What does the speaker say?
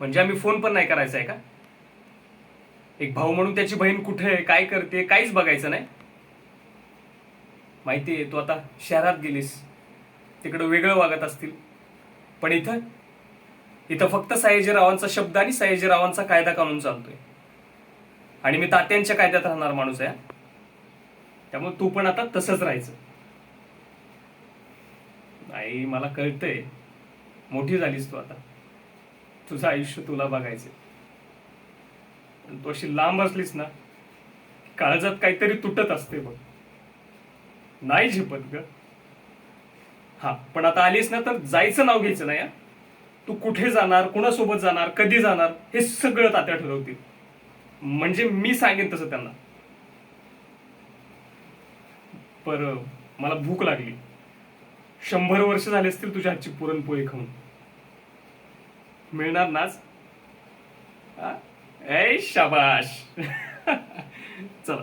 म्हणजे आम्ही फोन पण नाही करायचा आहे का? एक भाऊ म्हणून त्याची बहीण कुठे आहे, काय करते, काहीच बघायचं नाही? माहितीये तू आता शहरात गेलीस, तिकडं वेगळं वागत असतील, पण इथं इथं फक्त सयाजीरावांचा शब्द आणि सयाजीरावांचा कायदा कानून चालतोय. आणि मी तात्यांच्या कायद्यात राहणार माणूस आहे. त्यामुळे तू पण आता तसंच राहायचं. नाही, मला कळतंय, मोठी झालीस तू आता, तुझं आयुष्य तुला बघायचंय. पण तू अशी लांब असलीस ना, काळजात काहीतरी तुटत असते बघ. नाही झेपत ग. हा, पण आता आलीस ना तर जायचं नाव घ्यायचं नाही. तू कुठे जाणार, कुणासोबत जाणार, कधी जाणार, हे सगळं तात्या ठरवतील. म्हणजे मी सांगेन तसं त्यांना. पर मला भूक लागली. 100 वर्ष झाले असतील तुझ्या हातची पुरणपोळी खाऊन. मिळणार नाच? ए शाबाश. चला.